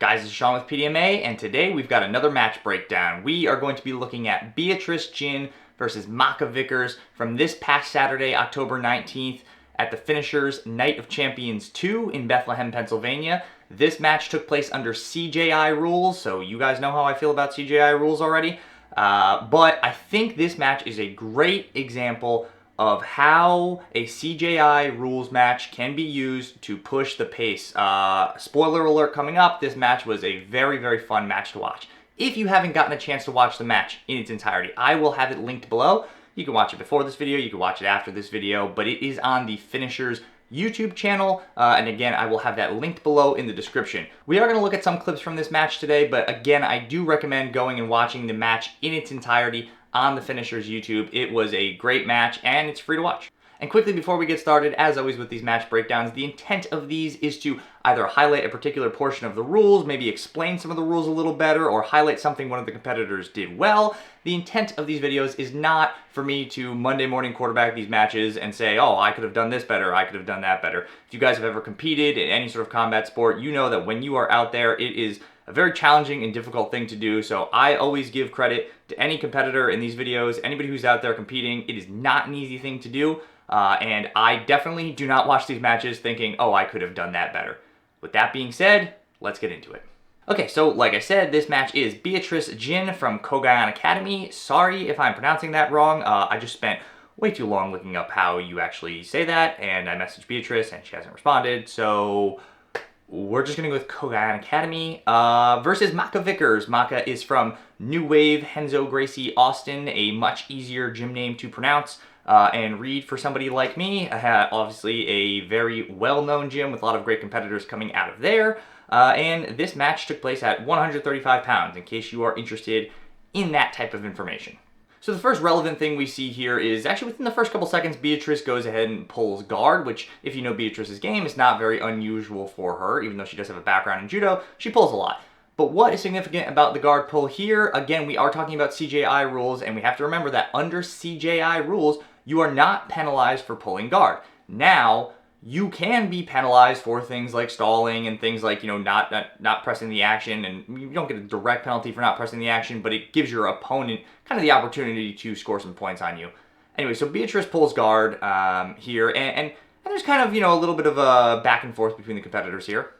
Guys, this is Sean with PDMA, and today we've got another match breakdown. We are going to be looking at Beatrice Jin versus Maka Vickers from this past Saturday, October 19th, at the Finishers Night of Champions 2 in Bethlehem, Pennsylvania. This match took place under CJI rules, so you guys know how I feel about CJI rules already. But I think this match is a great example of how a CJI rules match can be used to push the pace. Spoiler alert coming up, this match was a very, very fun match to watch. If you haven't gotten a chance to watch the match in its entirety, I will have it linked below. You can watch it before this video, you can watch it after this video, but it is on the Finishers YouTube channel, and again, I will have that linked below in the description. We are going to look at some clips from this match today, but again, I do recommend going and watching the match in its entirety on the Finishers YouTube. It was a great match, and it's free to watch. And quickly before we get started, as always with these match breakdowns, the intent of these is to either highlight a particular portion of the rules, maybe explain some of the rules a little better, or highlight something one of the competitors did well. The intent of these videos is not for me to Monday morning quarterback these matches and say, oh, I could have done this better, I could have done that better. If you guys have ever competed in any sort of combat sport, you know that when you are out there, it is a very challenging and difficult thing to do, so I always give credit to any competitor in these videos, anybody who's out there competing. It is not an easy thing to do, and I definitely do not watch these matches thinking, oh, I could have done that better. With that being said, let's get into it. Okay, so like I said, this match is Beatrice Jin from Kogayan Academy. Sorry if I'm pronouncing that wrong. I just spent way too long looking up how you actually say that, and I messaged Beatrice and she hasn't responded, so we're just going to go with Kogayan Academy versus Maka Vickers. Maka is from New Wave Henzo Gracie Austin, a much easier gym name to pronounce and read for somebody like me. Obviously a very well-known gym with a lot of great competitors coming out of there. And this match took place at 135 pounds, in case you are interested in that type of information. So the first relevant thing we see here is actually within the first couple seconds, Beatrice goes ahead and pulls guard, which if you know Beatrice's game is not very unusual for her. Even though she does have a background in judo, she pulls a lot. But what is significant about the guard pull here? Again, we are talking about CJI rules, and we have to remember that under CJI rules, you are not penalized for pulling guard. Now, you can be penalized for things like stalling and things like, you know, not pressing the action, and you don't get a direct penalty for not pressing the action, but it gives your opponent kind of the opportunity to score some points on you. Anyway, so Beatrice pulls guard here, and there's kind of, you know, a little bit of a back and forth between the competitors here.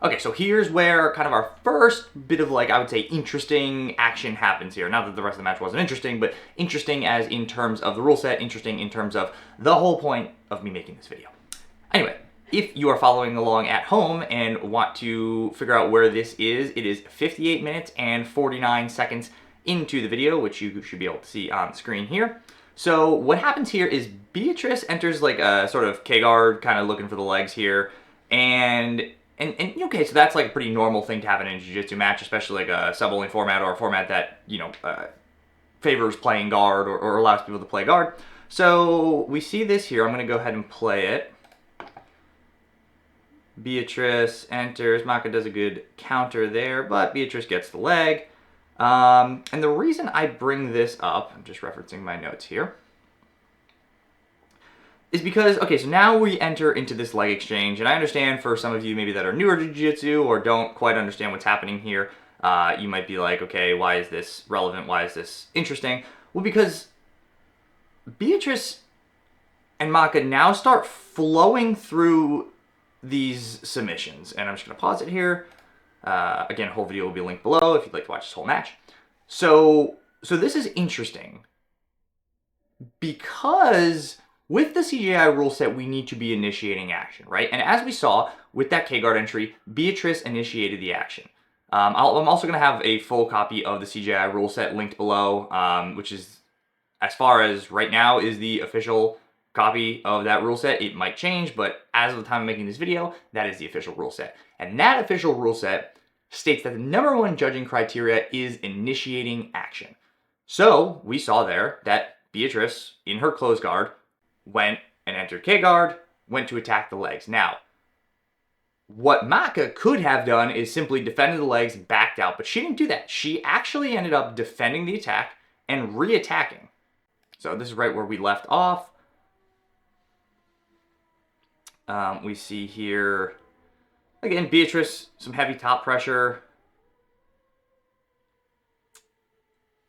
Okay, so here's where kind of our first bit of, like, I would say interesting action happens here. Not that the rest of the match wasn't interesting, but interesting as in terms of the rule set, interesting in terms of the whole point of me making this video. Anyway, if you are following along at home and want to figure out where this is, it is 58 minutes and 49 seconds into the video, which you should be able to see on the screen here. So what happens here is Beatrice enters like a sort of K-guard, kind of looking for the legs here, and okay, so that's like a pretty normal thing to happen in a jiu-jitsu match, especially like a sub-only format or a format that, you know, favors playing guard or allows people to play guard. So we see this here. I'm going to go ahead and play it. Beatrice enters. Maka does a good counter there, but Beatrice gets the leg. And the reason I bring this up, I'm just referencing my notes here, is because, okay, so now we enter into this leg exchange, and I understand for some of you maybe that are newer to jiu-jitsu or don't quite understand what's happening here, you might be like, okay, why is this relevant? Why is this interesting? Well, because Beatrice and Maka now start flowing through these submissions, and I'm just going to pause it here. Again, whole video will be linked below if you'd like to watch this whole match. So this is interesting because with the CJI rule set, we need to be initiating action, right? And as we saw with that K-guard entry, Beatrice initiated the action. I'm also going to have a full copy of the CJI rule set linked below, which is, as far as right now, is the official copy of that rule set. It might change, but as of the time of making this video, that is the official rule set. And that official rule set states that the #1 judging criteria is initiating action. So we saw there that Beatrice, in her closed guard, went and entered K-guard, went to attack the legs. Now, what Maka could have done is simply defended the legs and backed out, but she didn't do that. She actually ended up defending the attack and re-attacking. So this is right where we left off. We see here Again, Beatrice, some heavy top pressure.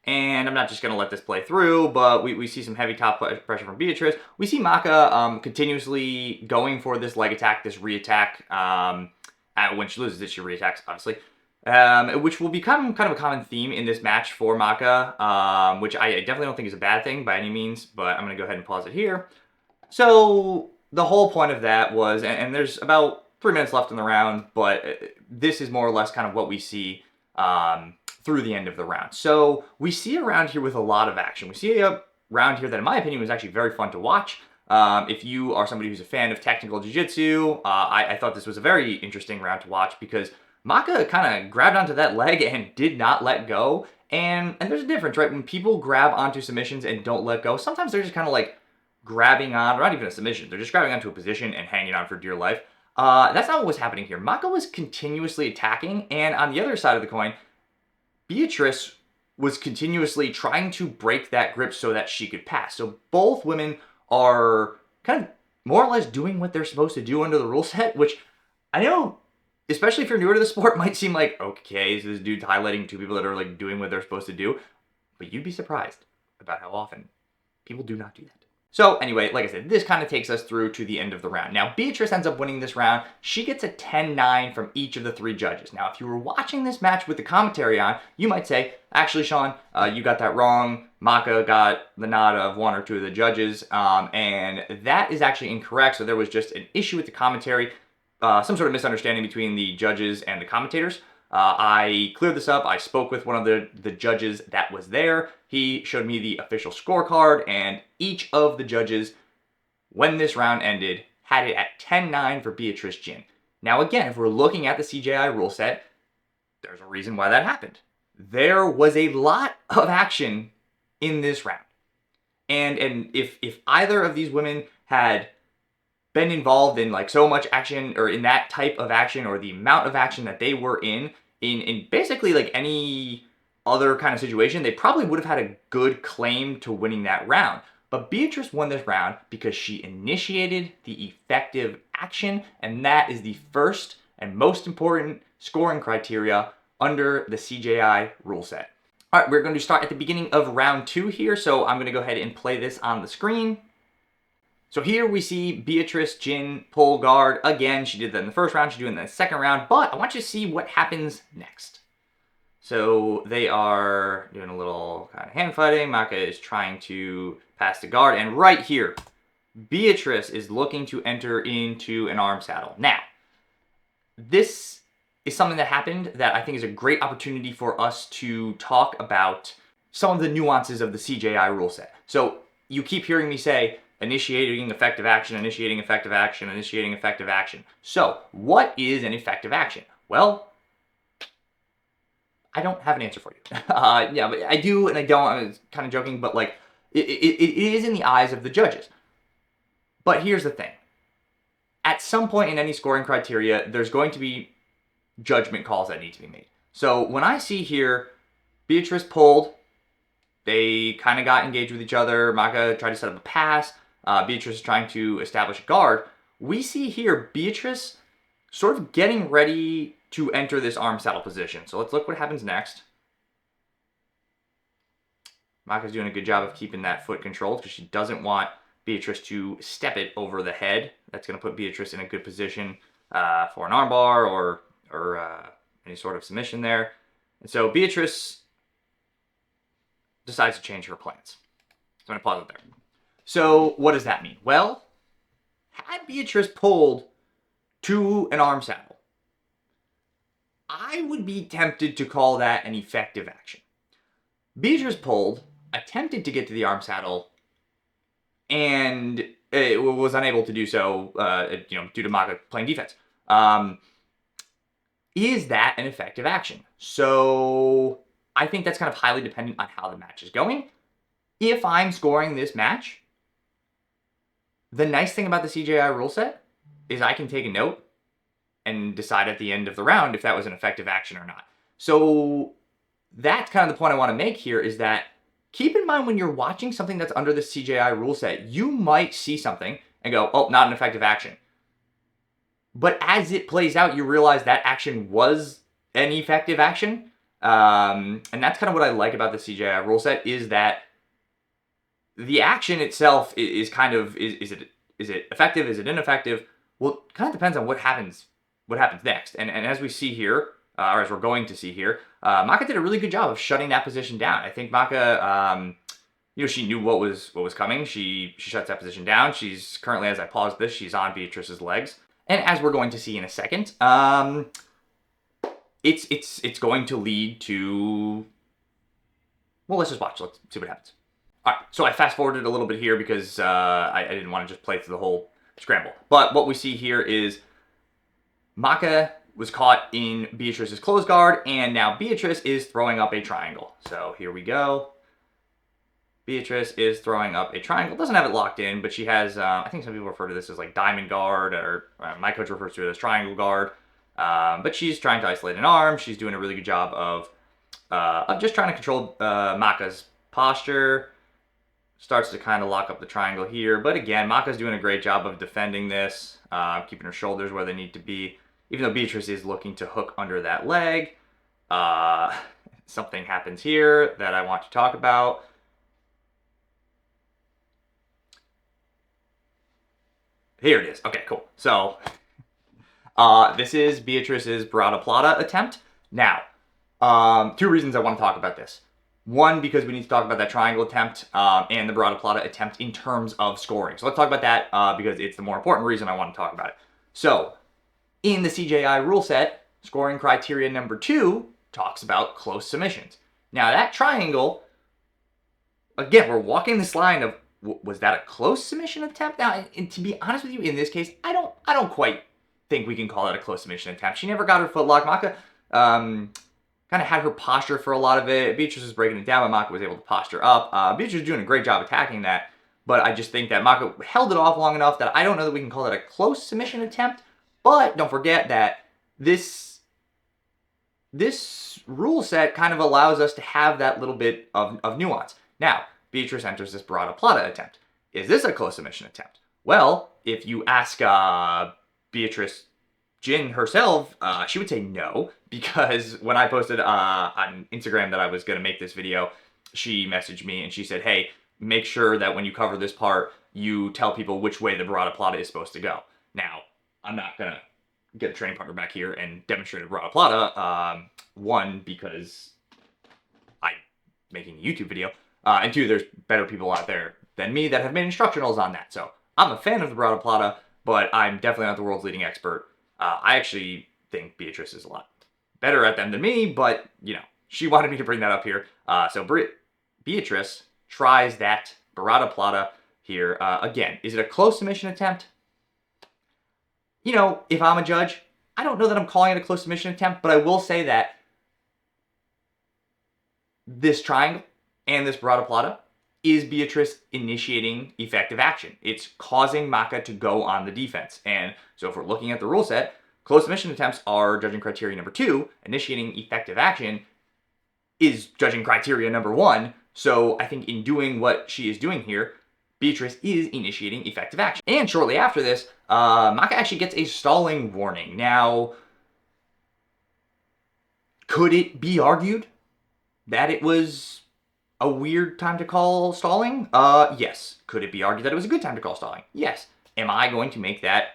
And I'm not just going to let this play through, but we see some heavy top pressure from Beatrice. We see Maka continuously going for this leg attack, this re-attack. When she loses it, she re-attacks, obviously. Which will become kind of a common theme in this match for Maka, which I definitely don't think is a bad thing by any means, but I'm going to go ahead and pause it here. So the whole point of that was, and there's about 3 minutes left in the round, but this is more or less kind of what we see through the end of the round. So we see a round here with a lot of action. We see a round here that, in my opinion, was actually very fun to watch. If you are somebody who's a fan of technical jiu-jitsu, I thought this was a very interesting round to watch because Maka kind of grabbed onto that leg and did not let go. And there's a difference, right? When people grab onto submissions and don't let go, sometimes they're just kind of like grabbing on, or not even a submission, they're just grabbing onto a position and hanging on for dear life. That's not what was happening here. Maka was continuously attacking, and on the other side of the coin, Beatrice was continuously trying to break that grip so that she could pass. So both women are kind of more or less doing what they're supposed to do under the rule set, which I know, especially if you're newer to the sport, might seem like, okay, so this dude's highlighting two people that are like doing what they're supposed to do. But you'd be surprised about how often people do not do that. So anyway, like I said, this kind of takes us through to the end of the round. Now, Beatrice ends up winning this round. She gets a 10-9 from each of the 3 judges. Now, if you were watching this match with the commentary on, you might say, actually, Sean, you got that wrong. Maka got the nod of 1 or 2 of the judges, and that is actually incorrect. So there was just an issue with the commentary, some sort of misunderstanding between the judges and the commentators. I cleared this up. I spoke with one of the judges that was there. He showed me the official scorecard, and each of the judges, when this round ended, had it at 10-9 for Beatrice Jin. Now again, if we're looking at the CJI rule set, there's a reason why that happened. There was a lot of action in this round. And if either of these women had been involved in like so much action, or in that type of action, or the amount of action that they were in basically like any other kind of situation, they probably would have had a good claim to winning that round. But Beatrice won this round because she initiated the effective action, and that is the first and most important scoring criteria under the CJI rule set. All right, we're going to start at the beginning of round 2 here, so I'm going to go ahead and play this on the screen. So here we see Beatrice Jin pull guard again. She did that in the first round, she's doing that in the second round, but I want you to see what happens next. So they are doing a little kind of hand fighting. Maka is trying to pass the guard, and right here, Beatrice is looking to enter into an arm saddle. Now, this is something that happened that I think is a great opportunity for us to talk about some of the nuances of the CJI rule set. So you keep hearing me say, initiating effective action, initiating effective action, initiating effective action. So what is an effective action? Well, I don't have an answer for you. Yeah, but I do and I don't. I was kind of joking, but like it is in the eyes of the judges. But here's the thing. At some point in any scoring criteria, there's going to be judgment calls that need to be made. So when I see here, Beatrice pulled, they kind of got engaged with each other. Maka tried to set up a pass. Beatrice is trying to establish a guard. We see here Beatrice sort of getting ready to enter this arm saddle position. So let's look what happens next. Maka's doing a good job of keeping that foot controlled because she doesn't want Beatrice to step it over the head. That's going to put Beatrice in a good position for an armbar or any sort of submission there. And so Beatrice decides to change her plans. So I'm going to pause it there. So what does that mean? Well, had Beatrice pulled to an arm saddle, I would be tempted to call that an effective action. Beatrice pulled, attempted to get to the arm saddle, and it was unable to do so, due to Maka playing defense. Is that an effective action? So I think that's kind of highly dependent on how the match is going. If I'm scoring this match, the nice thing about the CJI rule set is I can take a note and decide at the end of the round if that was an effective action or not. So that's kind of the point I want to make here, is that keep in mind when you're watching something that's under the CJI rule set, you might see something and go, oh, not an effective action. But as it plays out, you realize that action was an effective action. And that's kind of what I like about the CJI rule set, is that the action itself is kind of, is it effective? Is it ineffective? Well, it kind of depends on what happens next. And as we see here, or as we're going to see here, Maka did a really good job of shutting that position down. I think Maka, she knew what was coming. She shuts that position down. She's currently, as I pause this, she's on Beatrice's legs. And as we're going to see in a second, it's going to lead to, well, let's just watch. Let's see what happens. All right, so I fast forwarded a little bit here because I didn't want to just play through the whole scramble. But what we see here is Maka was caught in Beatrice's close guard, and now Beatrice is throwing up a triangle. So here we go. Beatrice is throwing up a triangle. Doesn't have it locked in, but she has, I think some people refer to this as like diamond guard, or my coach refers to it as triangle guard. But she's trying to isolate an arm. She's doing a really good job of just trying to control Maka's posture. Starts to kind of lock up the triangle here. But again, Maka's doing a great job of defending this, keeping her shoulders where they need to be. Even though Beatrice is looking to hook under that leg. Something happens here that I want to talk about. Here it is. Okay, cool. So, this is Beatrice's Barada Plata attempt. Now, two reasons I want to talk about this. One, because we need to talk about that triangle attempt and the Barada Plata attempt in terms of scoring. So let's talk about that because it's the more important reason I want to talk about it. So, in the CJI rule set, scoring criteria number 2 talks about close submissions. Now, that triangle, again, we're walking this line of, was that a close submission attempt? Now, and to be honest with you, in this case, I don't quite think we can call it a close submission attempt. She never got her foot locked. Maka kind of had her posture for a lot of it. Beatrice was breaking it down, but Maka was able to posture up. Beatrice was doing a great job attacking that, but I just think that Maka held it off long enough that I don't know that we can call it a close submission attempt. But don't forget that this rule set kind of allows us to have that little bit of nuance. Now, Beatrice enters this Barada Plata attempt. Is this a close submission attempt? Well, if you ask Beatrice Jin herself, she would say no, because when I posted on Instagram that I was going to make this video, she messaged me and she said, hey, make sure that when you cover this part, you tell people which way the Barada Plata is supposed to go. Now, I'm not going to get a training partner back here and demonstrate a Barada Plata. One, because I'm making a YouTube video. And two, there's better people out there than me that have made instructionals on that. So I'm a fan of the Barada Plata, but I'm definitely not the world's leading expert. I actually think Beatrice is a lot better at them than me, but, she wanted me to bring that up here. So Beatrice tries that Barada Plata here. Again, is it a close submission attempt? If I'm a judge, I don't know that I'm calling it a close submission attempt, but I will say that this triangle and this Barada Plata is Beatrice initiating effective action. It's causing Maka to go on the defense. And so if we're looking at the rule set, close submission attempts are judging criteria number 2. Initiating effective action is judging criteria number 1. So I think in doing what she is doing here, Beatrice is initiating effective action. And shortly after this, Maka actually gets a stalling warning. Now, could it be argued that it was a weird time to call stalling? Yes. Could it be argued that it was a good time to call stalling? Yes. Am I going to make that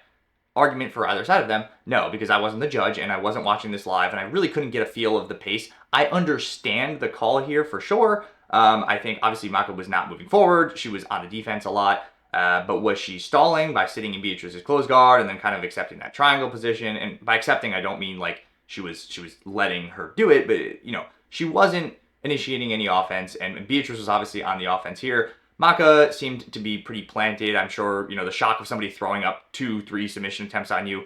argument for either side of them? No, because I wasn't the judge and I wasn't watching this live and I really couldn't get a feel of the pace. I understand the call here for sure. I think obviously Maka was not moving forward. She was on the defense a lot. But was she stalling by sitting in Beatrice's close guard and then kind of accepting that triangle position? And by accepting, I don't mean like she was letting her do it, but she wasn't initiating any offense, and Beatrice was obviously on the offense here. Maka seemed to be pretty planted. I'm sure, the shock of somebody throwing up 2-3 submission attempts on you,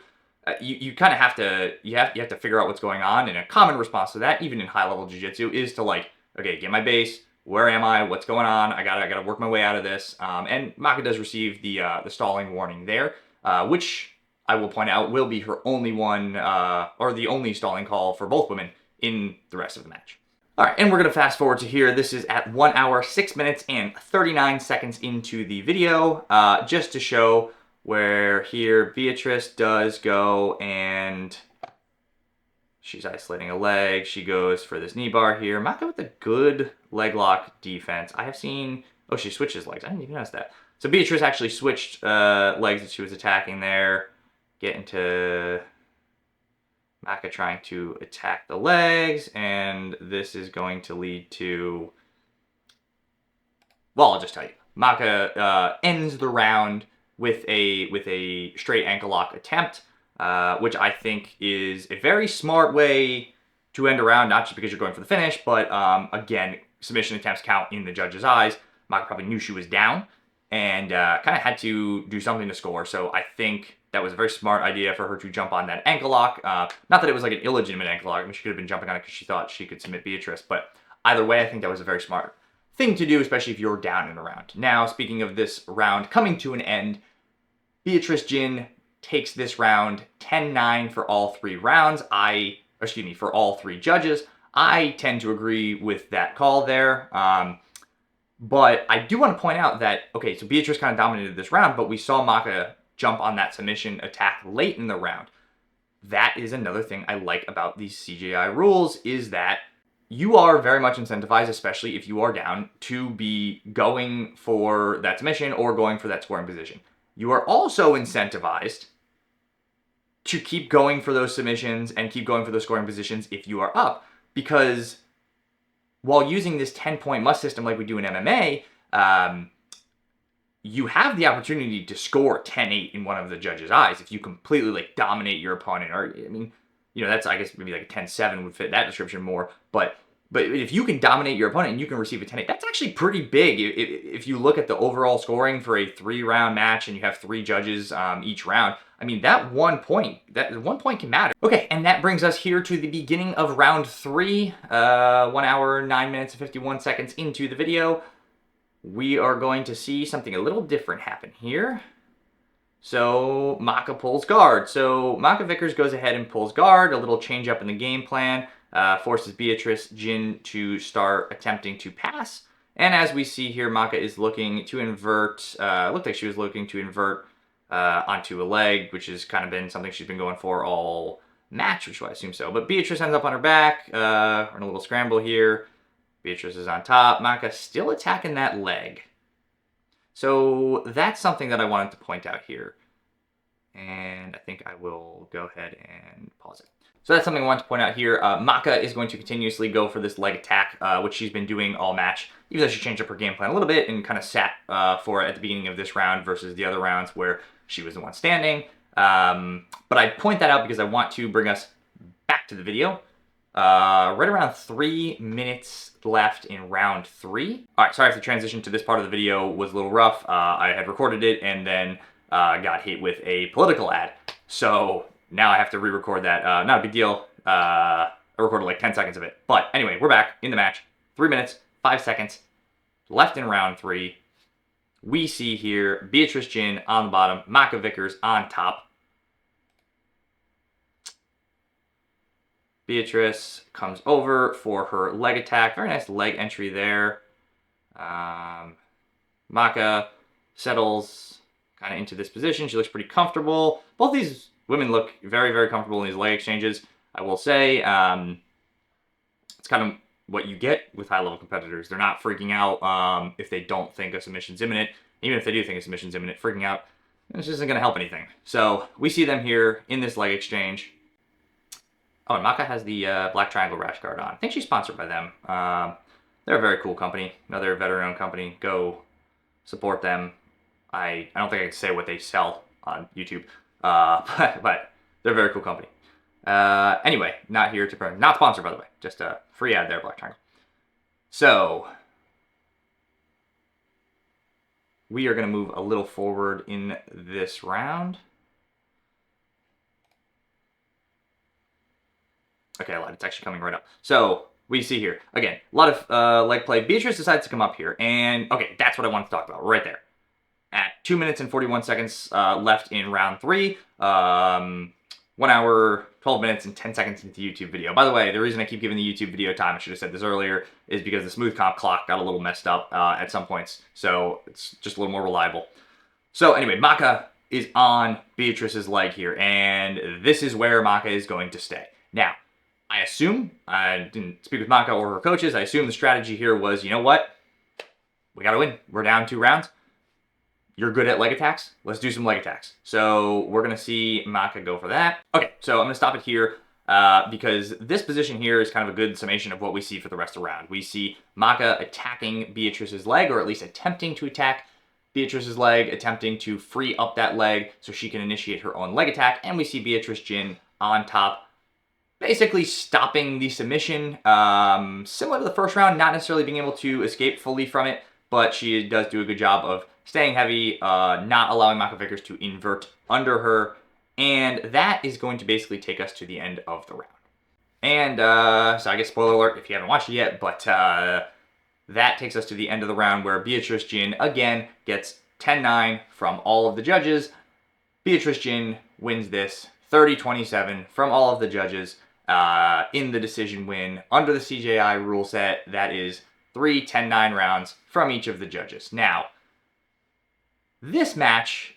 you kind of have to figure out what's going on, and a common response to that, even in high-level jiu-jitsu, is to like, okay, get my base, where am I, what's going on, I gotta work my way out of this, and Maka does receive the stalling warning there, which I will point out will be her only one, or the only stalling call for both women in the rest of the match. All right, and we're going to fast forward to here. This is at 1 hour, 6 minutes, and 39 seconds into the video, just to show where here Beatrice does go and she's isolating a leg. She goes for this knee bar here. Maka with a good leg lock defense. I have seen, oh, she switches legs. I didn't even notice that. So Beatrice actually switched legs that she was attacking there. Get into Maka trying to attack the legs, and this is going to lead to, well, I'll just tell you. Maka ends the round with a straight ankle lock attempt, which I think is a very smart way to end a round, not just because you're going for the finish, but again, submission attempts count in the judge's eyes. Maka probably knew she was down and kind of had to do something to score, so I think that was a very smart idea for her to jump on that ankle lock. Not that it was like an illegitimate ankle lock. I mean, she could have been jumping on it because she thought she could submit Beatrice, but either way, I think that was a very smart thing to do, especially if you're down in a round. Now, speaking of this round coming to an end, Beatrice Jin takes this round 10-9 for all three rounds. For all three judges. I tend to agree with that call there. But I do want to point out that, okay, so Beatrice kind of dominated this round, but we saw Maka jump on that submission attack late in the round. That is another thing I like about these CJI rules, is that you are very much incentivized, especially if you are down, to be going for that submission or going for that scoring position. You are also incentivized to keep going for those submissions and keep going for those scoring positions if you are up, because while using this 10-point must system like we do in MMA, you have the opportunity to score 10-8 in one of the judge's eyes if you completely like dominate your opponent. Or, I mean, you know, that's, I guess, maybe like a 10-7 would fit that description more. But if you can dominate your opponent and you can receive a 10-8, that's actually pretty big. If you look at the overall scoring for a 3-round match and you have 3 judges each round, I mean, that 1 point can matter. Okay, and that brings us here to the beginning of round 3, 1 hour, 9 minutes, and 51 seconds into the video. We are going to see something a little different happen here. So Maka pulls guard. So Maka Vickers goes ahead and pulls guard, a little change up in the game plan, forces Beatrice Jin to start attempting to pass. And as we see here, Maka is looking to invert, looked like she was looking to invert onto a leg, which has kind of been something she's been going for all match, which I assume so. But Beatrice ends up on her back, in a little scramble here. Beatrice is on top. Maka still attacking that leg. So that's something that I wanted to point out here. And I think I will go ahead and pause it. So that's something I wanted to point out here. Maka is going to continuously go for this leg attack, which she's been doing all match, even though she changed up her game plan a little bit and kind of sat for it at the beginning of this round versus the other rounds where she was the one standing. But I point that out because I want to bring us back to the video. Right around 3 minutes left in round 3. All right, sorry if the transition to this part of the video was a little rough. I had recorded it and then got hit with a political ad. So now I have to re-record that. Not a big deal. I recorded like 10 seconds of it. But anyway, we're back in the match. 3 minutes, 5 seconds left in round 3. We see here Beatrice Jin on the bottom, Maka Vickers on top. Beatrice comes over for her leg attack. Very nice leg entry there. Maka settles kind of into this position. She looks pretty comfortable. Both these women look very, very comfortable in these leg exchanges, I will say. It's kind of what you get with high-level competitors. They're not freaking out if they don't think a submission's imminent. Even if they do think a submission's imminent, freaking out, this isn't going to help anything. So we see them here in this leg exchange. Oh, and Maka has the Black Triangle rash guard on. I think she's sponsored by them. They're a very cool company. Another veteran-owned company. Go support them. I don't think I can say what they sell on YouTube, but they're a very cool company. Anyway, not here to not sponsored, by the way. Just a free ad there, Black Triangle. So we are going to move a little forward in this round. Okay, I lied. It's actually coming right up. So we see here, again, a lot of leg play. Beatrice decides to come up here. And, okay, that's what I wanted to talk about right there. At 2 minutes and 41 seconds left in round 3. 1 hour, 12 minutes, and 10 seconds into the YouTube video. By the way, the reason I keep giving the YouTube video time, I should have said this earlier, is because the smooth comp clock got a little messed up at some points. So it's just a little more reliable. So anyway, Maka is on Beatrice's leg here, and this is where Maka is going to stay. Now, I assume, I didn't speak with Maka or her coaches, I assume the strategy here was, you know what? We gotta win. We're down 2 rounds. You're good at leg attacks. Let's do some leg attacks. So we're gonna see Maka go for that. Okay, so I'm gonna stop it here because this position here is kind of a good summation of what we see for the rest of the round. We see Maka attacking Beatrice's leg, or at least attempting to attack Beatrice's leg, attempting to free up that leg so she can initiate her own leg attack. And we see Beatrice Jin on top, basically stopping the submission. Similar to the first round, not necessarily being able to escape fully from it, but she does do a good job of staying heavy, not allowing Maka Vickers to invert under her. And that is going to basically take us to the end of the round. And so I guess spoiler alert if you haven't watched it yet, but that takes us to the end of the round where Beatrice Jin, again, gets 10-9 from all of the judges. Beatrice Jin wins this 30-27 from all of the judges in the decision win under the CJI rule set. That is 3 10-9 rounds from each of the judges. Now, this match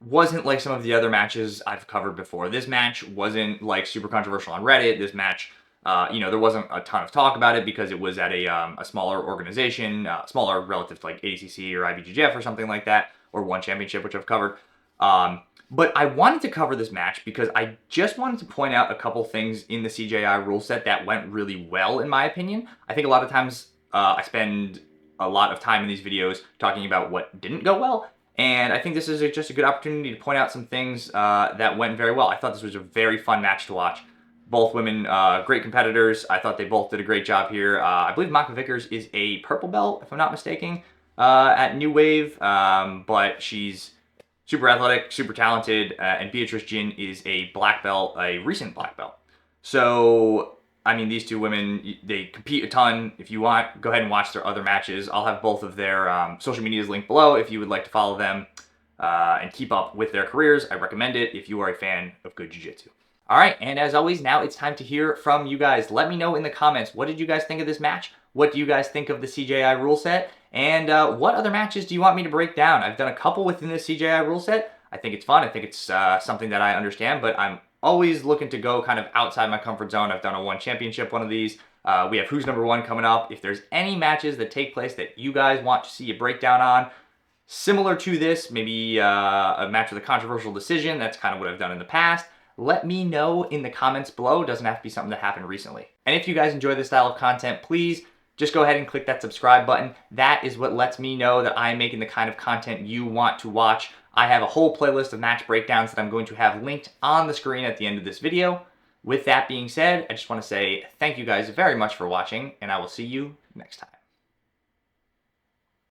wasn't like some of the other matches I've covered before. This match wasn't like super controversial on Reddit. This match, there wasn't a ton of talk about it because it was at a smaller organization, smaller relative to like ADCC or IBJJF or something like that, or One Championship, which I've covered. But I wanted to cover this match because I just wanted to point out a couple things in the CJI rule set that went really well, in my opinion. I think a lot of times I spend a lot of time in these videos talking about what didn't go well, and I think this is just a good opportunity to point out some things that went very well. I thought this was a very fun match to watch. Both women, great competitors. I thought they both did a great job here. I believe Maka Vickers is a purple belt, if I'm not mistaken, at New Wave, but she's super athletic, super talented, and Beatrice Jin is a black belt, a recent black belt. So, I mean, these two women, they compete a ton. If you want, go ahead and watch their other matches. I'll have both of their social medias linked below if you would like to follow them and keep up with their careers. I recommend it if you are a fan of good jiu-jitsu. All right, and as always, now it's time to hear from you guys. Let me know in the comments, what did you guys think of this match? What do you guys think of the CJI rule set? And what other matches do you want me to break down? I've done a couple within the CJI rule set. I think it's fun. I think it's something that I understand, but I'm always looking to go kind of outside my comfort zone. I've done a One Championship, one of these. We have Who's Number One coming up. If there's any matches that take place that you guys want to see a breakdown on, similar to this, maybe a match with a controversial decision, that's kind of what I've done in the past, let me know in the comments below. It doesn't have to be something that happened recently. And if you guys enjoy this style of content, please just go ahead and click that subscribe button. That is what lets me know that I'm making the kind of content you want to watch. I have a whole playlist of match breakdowns that I'm going to have linked on the screen at the end of this video. With that being said, I just want to say thank you guys very much for watching, and I will see you next time.